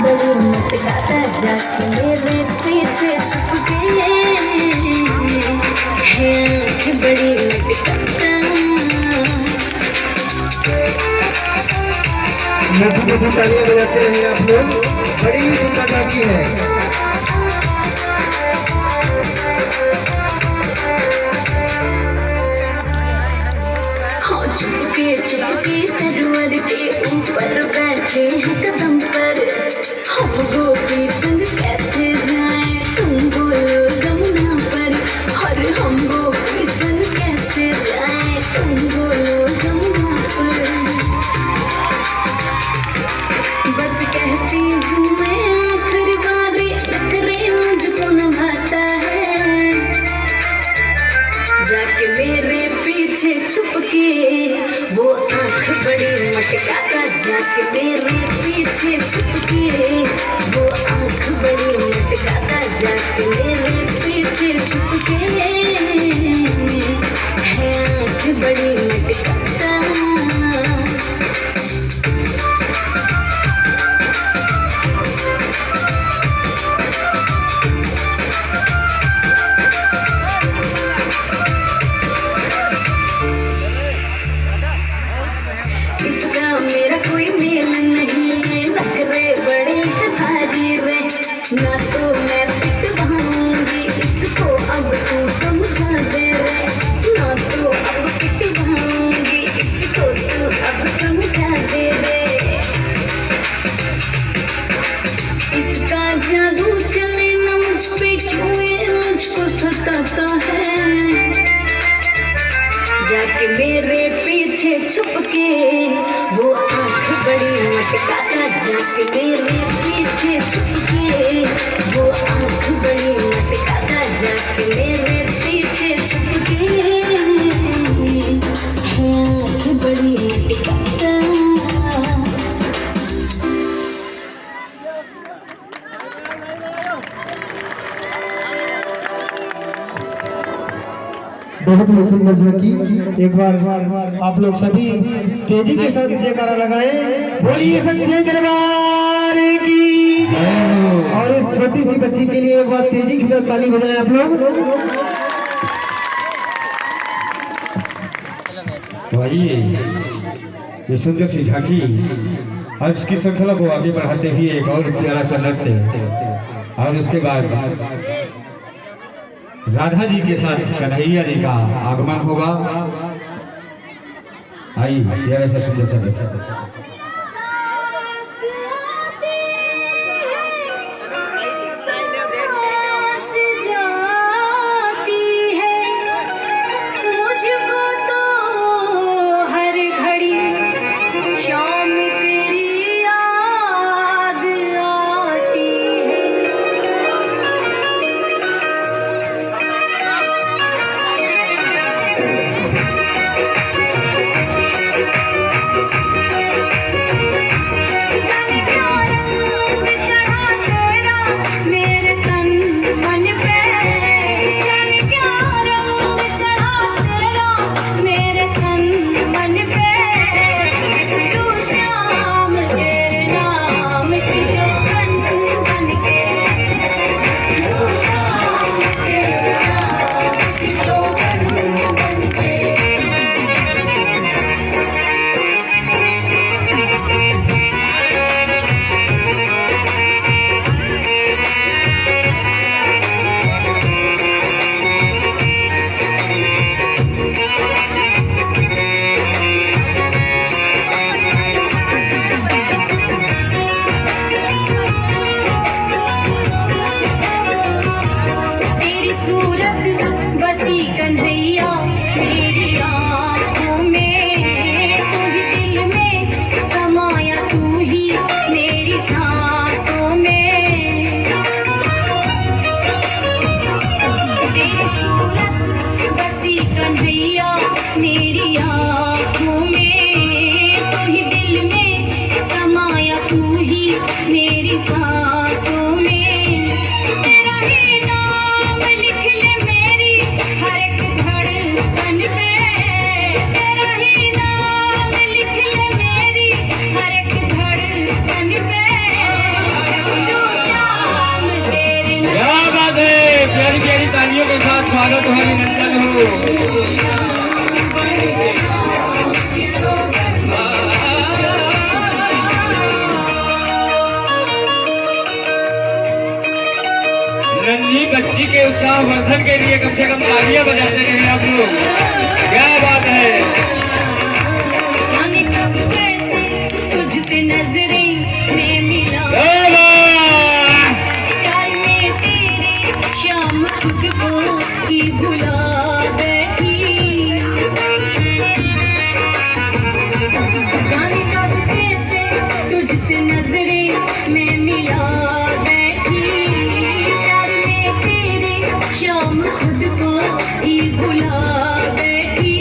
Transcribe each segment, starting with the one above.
बड़ी मटकाता जाके मेरे पीछे छुप के है आँख बड़ी मटकाता। मोटी तालियां बजाते हैं आप लोग, बड़ी सुंदरता की है। हाँ चुपके चुपके सरोवर के ऊपर बैठे हैं कदम पर, हम गोपी संग कैसे जाएं तुम बोलो जमुना पर। और हम गोपी संग कैसे जाएं तुम बोलो जमुना पर। बस कहती हूँ मैं आखिर बारी नखरे मुझको न भाता है, जाके मेरे पीछे छुप के वो आँख बड़ी मटकाता। जाके मेरे पीछे छुप के वो आँख बड़ी मटकाता। जाके मेरे पीछे छुप के है आँख बड़ी मटकाता। इसका मेरा कोई मेल नहीं है, नखरे बड़े भारी रे। ना तो मैं पिटवाऊंगी इसको अब तू समझा दे रे, ना तो अब पिटवाऊंगी इसको तू अब समझा दे रे। इसका जादू चले ना मुझ पे, क्यों ये मुझको सताता है। जाके मेरे पीछे छुप के वो आँख बड़ी मटकाता। जाके मेरे पीछे छुप के वो आँख बड़ी मटकाता। जाके मेरे पीछे छुप के है आँख बड़ी मटकाता। बहुत ही सुंदर झांकी। एक बार आप लोग सभी तेजी के साथ जयकारा लगाएं, बोलिए सच्चे दरबार की। और इस छोटी सी बच्ची के लिए एक बार तेजी के साथ ताली बजाएं आप लोग। आइए, ये सुंदर सी झांकी और इसकी श्रृंखला को आगे बढ़ाते हुए एक और प्यारा सा नृत्य, और उसके बाद राधा जी के साथ कन्हैया जी का आगमन होगा। आइए प्यारा सा सुंदर सा नृत्य। प्यारी प्यारी तालियों के साथ स्वागत हो, अभिनंदन हो। नन्ही बच्ची के उत्साह वर्धन के लिए कम से कम तालियां बजाते रहे आप लोग। क्या बात है। जाने कब कैसे तुझसे नजरें मैं मिला, प्यार में तेरे शाम खुद को ही भुला बैठी। जाने कब कैसे तुझसे नजरें मैं मिला बैठी, प्यार में तेरे शाम खुद को ही भुला बैठी।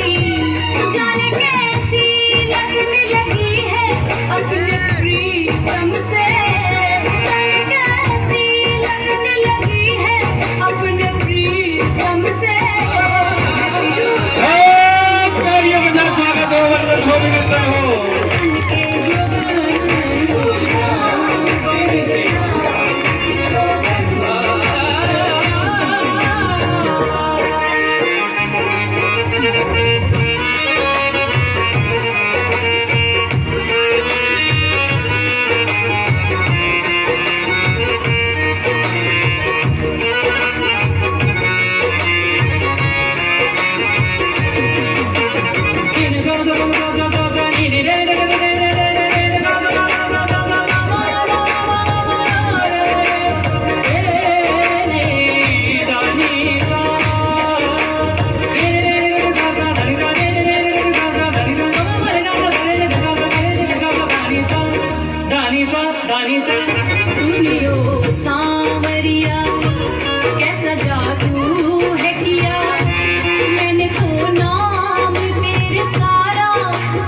जाने कैसी लगने लगी है अपने प्रीतम से, जाने कैसी लगने लगी है अपने प्रीतम से। तालियों के साथ स्वागत हो, अभिनंदन हो, अभिनंदन हो। बन के दुनियो सांवरिया कैसा जादू है किया, मैंने तो नाम तेरे सारा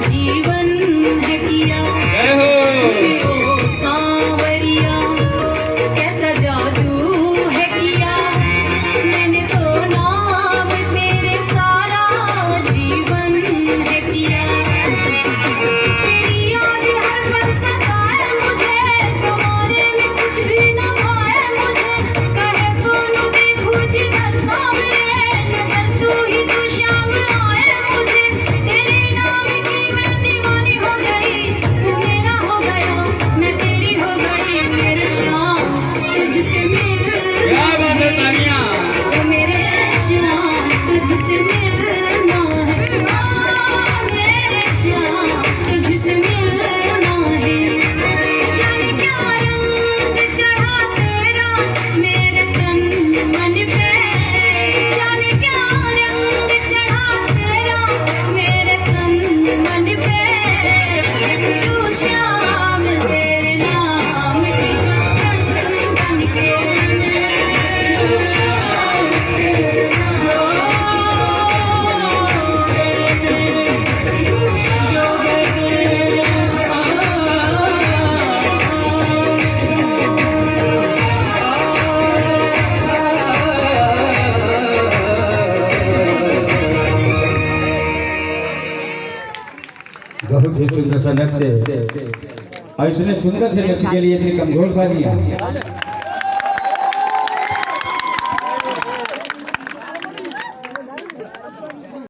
जीवन है किया। दुनियो सांवरिया कैसा जादू है किया, मैंने तो नाम तेरे सारा जीवन है किया। तेरी याद हर पल सताए मुझे, सवारे में कुछ भी न भाए मुझे। कहे सोनू देखूं जिधर सामने, नजर तू ही तू शाम आए मुझे। तेरे नाम की मैं दीवानी हो गई, तू मेरा हो गया, मैं तेरी हो गई। मेरे शाम तुझसे मिलना क्या बात है, तालियां। है, मेरे शाम तुझसे मिलना है, हाँ, मेरे शाम तुझसे मिलना है। जाने क्या रंग चढ़ा तेरा मेरे तन मन पे, जाने क्या रंग चढ़ा तेरा मेरे तन मन पे। फिरू श्याम तेरे नाम की जोगन बन के, बहुत ही सुंदर सा नृत्य, और इतने सुंदर से नृत्य के लिए इतनी कमजोर तालियां।